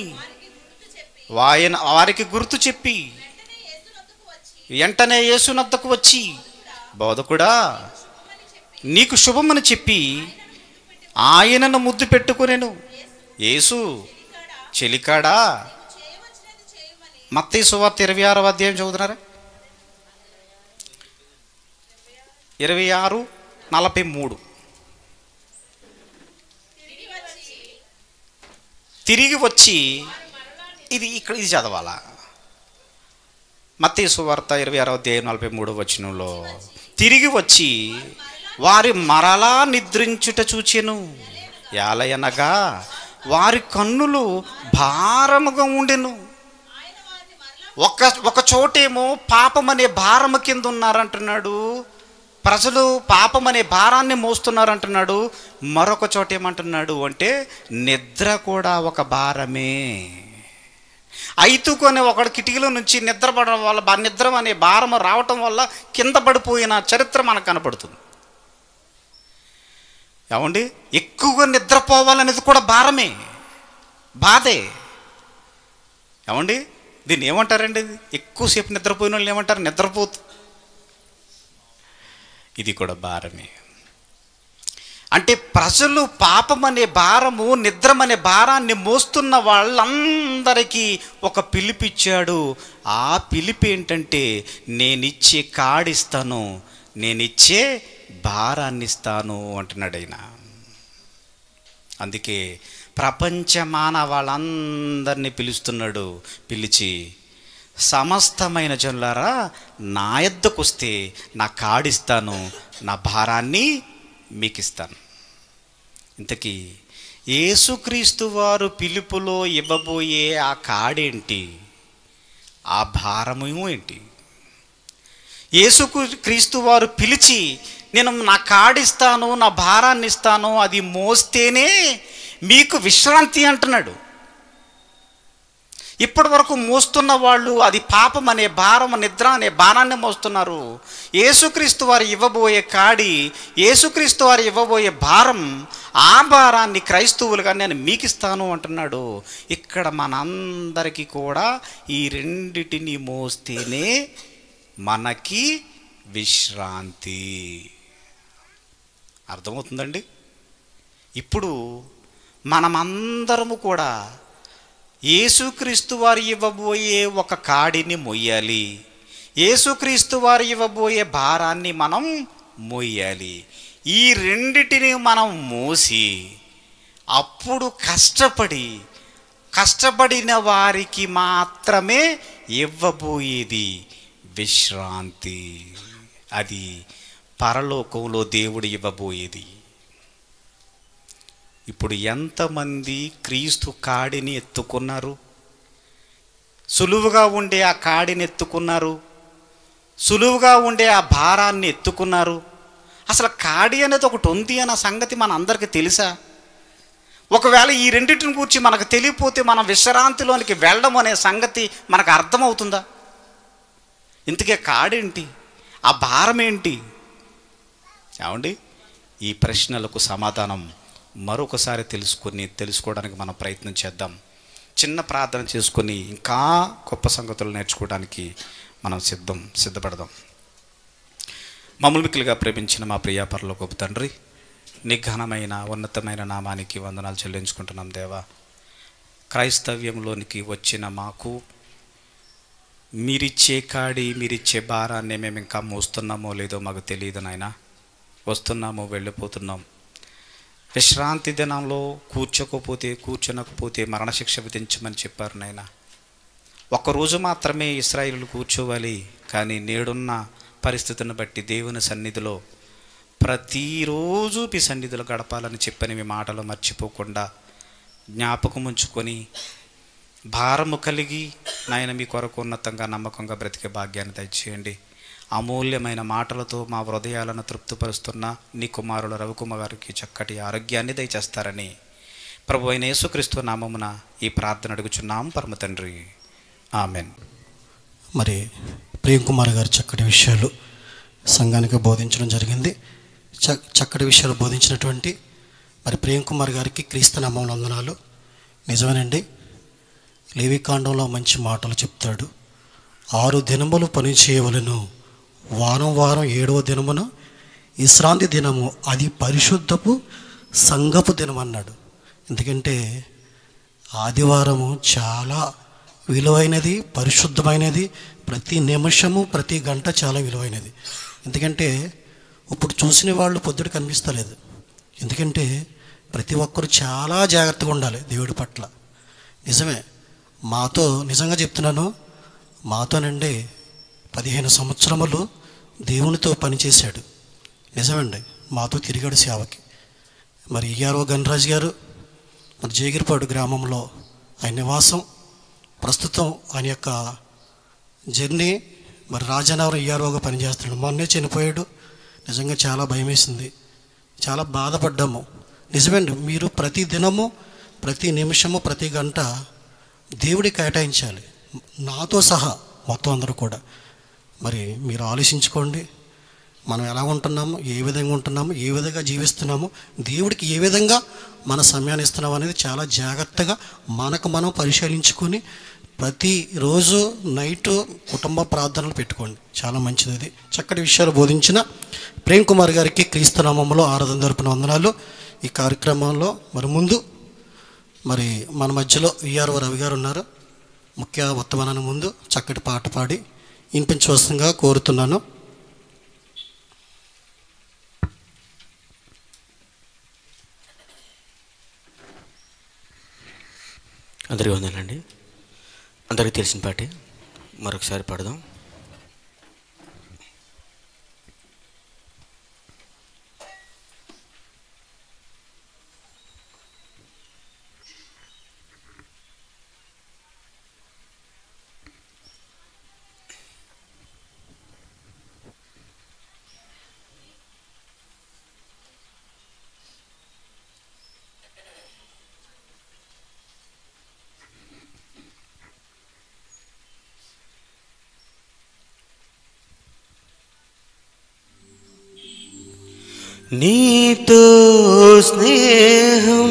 వారికి గుర్తు చెప్పి వెంటనే యేసునద్దకు వచ్చి, బోధకుడా నీకు శుభమని చెప్పి ఆయనను ముద్దు పెట్టుకునేను. యేసు, చెలికాడా. మత్తయి సువార్త 26వ అధ్యాయం చదువుతున్నారా? 26:43. తిరిగి వచ్చి, ఇది చదవాలా? మత్తయి సువార్త 26వ అధ్యాయం 43వ వచనంలో, తిరిగి వచ్చి వారి మరలా నిద్రించుట చూచెను. యాలయనగా వారి కన్నులు భారముగా ఉండెను. ఒక చోటేమో పాపం అనే భారము కింద ఉన్నారంటున్నాడు, ప్రజలు పాపం అనే భారాన్ని మోస్తున్నారంటున్నాడు. మరొక చోట ఏమంటున్నాడు అంటే, నిద్ర కూడా ఒక భారమే. అయితుకొని ఒకడు కిటికీలో నుంచి నిద్రపడడం వల్ల, నిద్ర అనే భారము రావటం వల్ల కింద పడిపోయిన చరిత్ర మనకు కనపడుతుంది. ఏమండి, ఎక్కువగా నిద్రపోవాలనేది కూడా భారమే, బాధే. ఏమండి, దీన్ని ఏమంటారండి? ఎక్కువసేపు నిద్రపోయిన వాళ్ళు ఏమంటారు? నిద్రపోతు. ఇది కూడా భారమే. అంటే ప్రజలు పాపం అనే భారము, నిద్రమనే భారాన్ని మోస్తున్న వాళ్ళందరికీ ఒక పిలిపిచ్చాడు. ఆ పిలిపి ఏంటంటే, నేనిచ్చే కాడిస్తాను, నేనిచ్చే భారాన్ని ఇస్తాను అంటున్నాడు ఆయన. అందుకే ప్రపంచ మానవాళ్ళందరినీ పిలుస్తున్నాడు. పిలిచి, సమస్తమైన జనులారా నా యొద్దకు వస్తే నా కాడిస్తాను, నా భారాన్ని మీకు ఇస్తాను. ఇంతకీ యేసుక్రీస్తు వారు పిలుపులో ఇవ్వబోయే ఆ కాడేంటి? ఆ భారము ఏంటి? యేసుక్రీస్తు వారు పిలిచి, నేను నా కాడిస్తాను, నా భారాన్ని ఇస్తాను, అది మోస్తేనే మీకు విశ్రాంతి అంటున్నాడు. ఇప్పటి వరకు మోస్తున్న వాళ్ళు అది పాపం అనే భారం, నిద్ర అనే భారాన్ని మోస్తున్నారు. యేసుక్రీస్తు వారు ఇవ్వబోయే కాడి, యేసుక్రీస్తు వారు ఇవ్వబోయే భారం, ఆ భారాన్ని క్రైస్తవులుగా నేను మీకు ఇస్తాను అంటున్నాడు. ఇక్కడ మనందరికీ కూడా ఈ రెండిటిని మోస్తేనే మనకి విశ్రాంతి. అర్థమవుతుందండి? ఇప్పుడు మనమందరము కూడా యేసుక్రీస్తు వారు ఇవ్వబోయే ఒక కాడిని మొయ్యాలి, యేసుక్రీస్తు వారు ఇవ్వబోయే భారాన్ని మనం మొయ్యాలి. ఈ రెండిటిని మనం మోసి అప్పుడు కష్టపడిన వారికి మాత్రమే ఇవ్వబోయేది విశ్రాంతి. అది పరలోకంలో దేవుడు ఇవ్వబోయేది. ఇప్పుడు ఎంతమంది క్రీస్తు కాడిని ఎత్తుకున్నారు? సులువుగా ఉండే ఆ కాడిని ఎత్తుకున్నారు, సులువుగా ఉండే ఆ భారాన్ని ఎత్తుకున్నారు. అసలు కాడి అనేది ఒకటి ఉంది అన్న సంగతి మన అందరికీ తెలుసా? ఒకవేళ ఈ రెండింటిని గురించి మనకు తెలియపోతే మనం విశ్రాంతిలోనికి వెళ్ళడం అనే సంగతి మనకు అర్థమవుతుందా? ఇంతకే కాడేంటి? ఆ భారం ఏంటి? ఏమండి, ఈ ప్రశ్నలకు సమాధానం మరొకసారి తెలుసుకోవడానికి మనం ప్రయత్నం చేద్దాం. చిన్న ప్రార్థన చేసుకొని ఇంకా గొప్ప సంగతులు నేర్చుకోవడానికి మనం సిద్ధపడదాం. మమ్మల్ని మిక్కిలిగా ప్రేమించిన మా ప్రియ పరలోకపు తండ్రి, నీ ఘనమైన ఉన్నతమైన నామానికి వందనాలు చెల్లించుకుంటున్నాం దేవా. క్రైస్తవ్యంలోనికి వచ్చిన మాకు మీరిచ్చే మీరిచ్చే భారాన్ని మేము ఇంకా మోస్తున్నామో లేదో మాకు తెలియదు నాయన. వస్తున్నాము, వెళ్ళిపోతున్నాం. విశ్రాంతి దినంలో కూర్చోనకపోతే మరణశిక్ష విధించమని చెప్పారు నాయన. ఒక్కరోజు మాత్రమే ఇశ్రాయేలు కూర్చోవాలి, కానీ నేడున్న పరిస్థితిని బట్టి దేవుని సన్నిధిలో ప్రతిరోజు మీ సన్నిధిలో గడపాలని చెప్పని మీ మాటలు మర్చిపోకుండా జ్ఞాపకం ఉంచుకొని భారము కలిగి నాయన మీ కొరకు ఉన్నతంగా నమ్మకంగా బ్రతికే భాగ్యాన్ని దయచేయండి. అమూల్యమైన మాటలతో మా హృదయాలను తృప్తిపరుస్తున్న నీ కుమారుల రవికుమార్ గారికి చక్కటి ఆరోగ్యాన్ని దయచేస్తారని ప్రభు అయిన యేసుక్రీస్తు నామమున ఈ ప్రార్థన అడుగుచున్నాం పరమ తండ్రి, ఆమెన్.
మరి ప్రేమ్ కుమార్ గారు చక్కటి విషయాలు సంఘానికి బోధించడం జరిగింది. చక్కటి విషయాలు బోధించినటువంటి మరి ప్రేమ్ కుమార్ గారికి క్రీస్తు నామమున వందనాలు. నిజమేనండి, లేవికాండంలో మంచి మాటలు చెప్తాడు. 6 దినములు పని చేయవలెను, వారం 7వ దినమున విశ్రాంతి దినము, అది పరిశుద్ధపు సంఘపు దినం అన్నాడు. ఎందుకంటే ఆదివారము చాలా విలువైనది, పరిశుద్ధమైనది. ప్రతి నిమిషము ప్రతి గంట చాలా విలువైనది. ఎందుకంటే ఇప్పుడు చూసిన వాళ్ళు పొద్దుట కనిపిస్తలేదు. ఎందుకంటే ప్రతి ఒక్కరు చాలా జాగ్రత్తగా ఉండాలి దేవుడి పట్ల. నిజమే, నిజంగా చెప్తున్నాను, మాతోనండి 15 సంవత్సరములు దేవునితో పనిచేశాడు. నిజమండి, మాతో తిరిగాడు సేవకి. మరి ఈఆర్ఓ గణరాజు గారు మరి జేగిరిపాడు గ్రామంలో ఆయన నివాసం. ప్రస్తుతం ఆయన యొక్క జర్నీ మరి రాజనగరం ఈఆర్ఓగా పనిచేస్తున్నాడు. మొన్నే చనిపోయాడు. నిజంగా చాలా భయం వేసింది, చాలా బాధపడ్డాము. నిజమండి, మీరు ప్రతి దినము ప్రతి నిమిషము ప్రతి గంట దేవుడికి కేటాయించాలి, నాతో సహా మొత్తం అందరూ కూడా. మరి మీరు ఆలోచించుకోండి, మనం ఎలా ఉంటున్నాము, ఏ విధంగా ఉంటున్నాము, ఏ విధంగా జీవిస్తున్నాము, దేవుడికి ఏ విధంగా మన సమయాన్ని ఇస్తున్నాము అనేది చాలా జాగ్రత్తగా మనకు మనం పరిశీలించుకొని ప్రతిరోజు నైటు కుటుంబ ప్రార్థనలు పెట్టుకోండి. చాలా మంచిది. ఇది చక్కటి విషయాలు బోధించిన ప్రేమ్ కుమార్ గారికి క్రీస్తు నామములో ఆరాధన తరపున వందనాలు. ఈ కార్యక్రమంలో మరి మన మధ్యలో ఈఆర్ఓ రవి గారు ఉన్నారు. ముఖ్య వర్తమానాన్ని ముందు చక్కటి పాట పాడి వినిపించవలసిందిగా కోరుతున్నాను.
అందరికీ వందనాలండి. అందరికీ తెలిసిన పాటే మరొకసారి పాడదాం. నీతో స్నేహం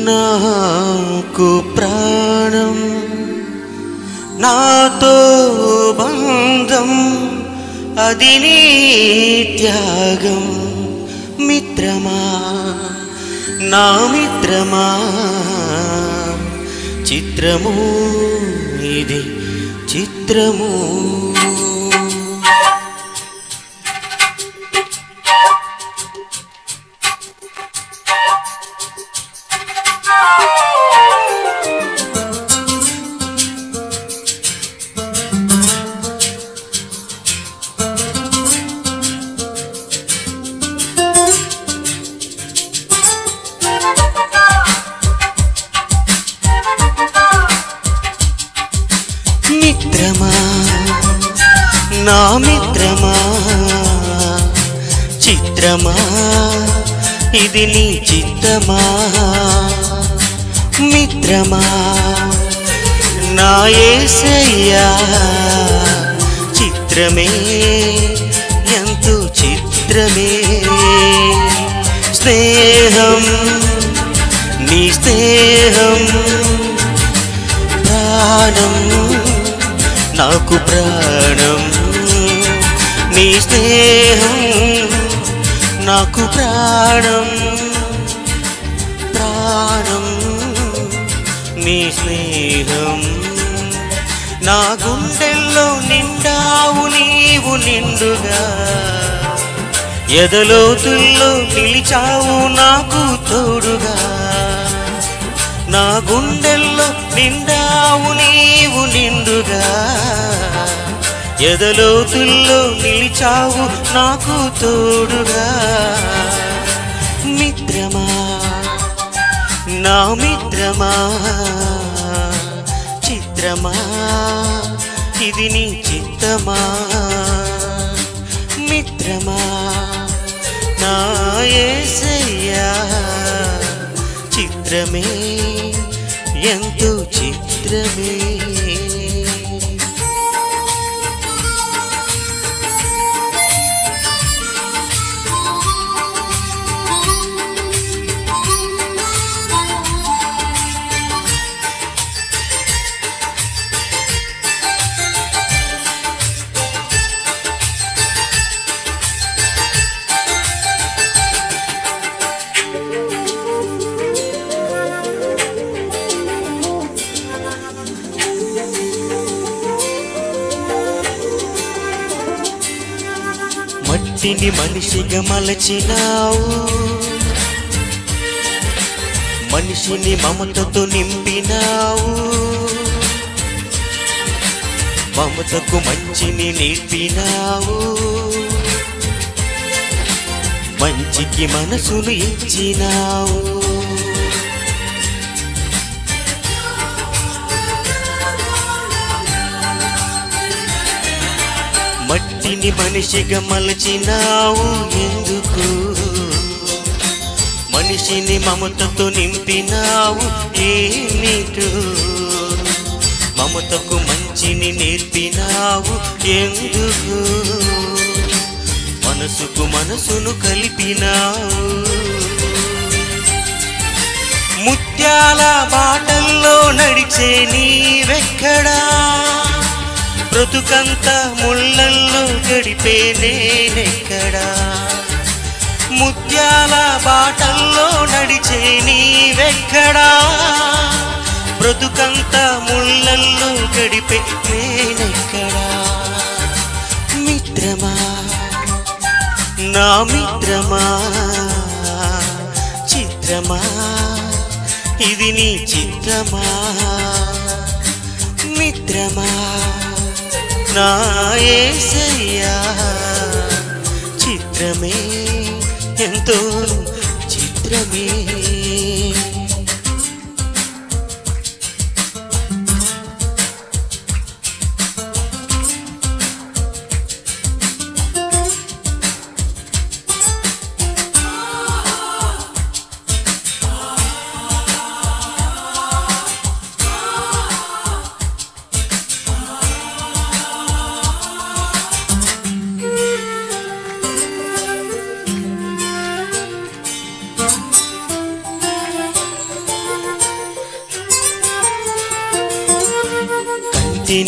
నాకు ప్రాణం, నాతో బంధం అది నీ త్యాగం. మిత్రమా నా మిత్రమా, చిత్రము ఇది చిత్రము. మిత్రమా నా మిత్రమా, చిత్రమా ఇది నీ చిత్తమా. మిత్రమా నా యేసయ్యా, చిత్రమే ఎంతో చిత్రమే. స్నేహం నీ స్నేహం ప్రాణం నాకు ప్రాణం నీ స్నేహం నాకు ప్రాణం ప్రాణం నీ స్నేహం నా గుండెల్లో నిండావు నీవు నిండుగా ఎదలోతుల్లో నిలిచావు నాకు తోడుగా నా గుండెల్లో నిండావు నీవు నిండుగా ఎదలోతుల్లో నిలిచావు నాకు తోడుగా మిత్రమా నా మిత్రమా చిత్రమా ఇది నీ చిత్తమా మిత్రమా నా యేసయ్యా చిత్రమే ఎంతో చిత్రమే మట్టిని మనిషిగా మలచినావు మనిషిని మమతతో నింపినావు మమతకు మంచిని నేర్పినావు మంచికి మనసును ఇచ్చినావు మట్టిని మనిషిగా మలచినావు ఎందుకు మనిషిని మమతతో నింపినావు ఏమిటో మమతకు మంచిని నేర్పినావు ఎందుకు మనసుకు మనసును కలిపినావు ముత్యాల బాటల్లో నడిచే నీవెక్కడా బ్రతుకంతా ముళ్ళల్లో గడిపే నేనెక్కడా ముత్యాల బాటల్లో నడిచే నీవెక్కడా బ్రతుకంతా ముళ్ళల్లో గడిపే నేనెక్కడా మిత్రమా నా మిత్రమా చిత్రమా ఇది నీ చిత్రమా మిత్రమా నా యేసయ్యా చిత్రమే ఎంతో చిత్రమే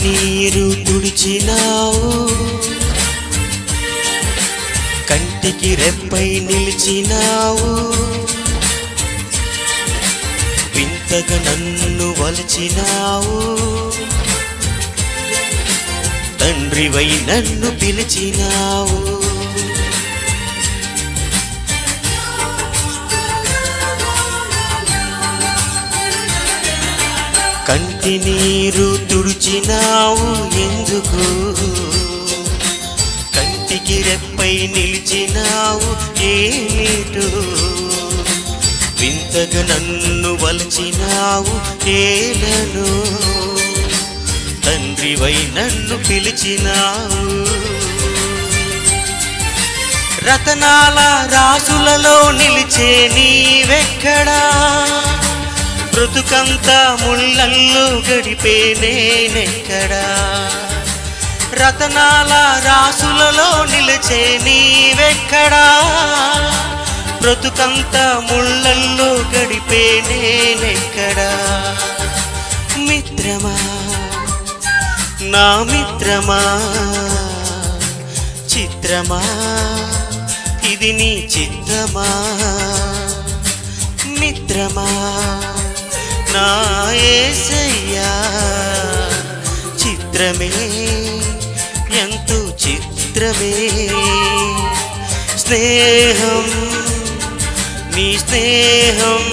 నీరు తుడిచినావు కంటికి రెప్పై నిలిచినావు వింతగా నన్ను వలచినావు తండ్రివై నన్ను పిలిచినావు కంటి నీరు తుడిచినావు ఎందుకు కంటికి రెప్పై నిలిచినావు ఏమిటో వింతగా నన్ను వలచినావు ఏలను తండ్రివై నన్ను పిలిచినావు రతనాల రాసులలో నిలిచే నీవెక్కడా బ్రతుకంతా ముళ్ళల్లో గడిపే నేనెక్కడా రతనాల రాసులలో నిలిచే నీవెక్కడా బ్రతుకంతా ముళ్ళల్లో గడిపే నేనెక్కడా మిత్రమా నా మిత్రమా చిత్రమా ఇది నీ చిత్రమా మిత్రమా నా యేసయ్యా చిత్రమే ఎంతో చిత్రమే స్నేహం నీ స్నేహం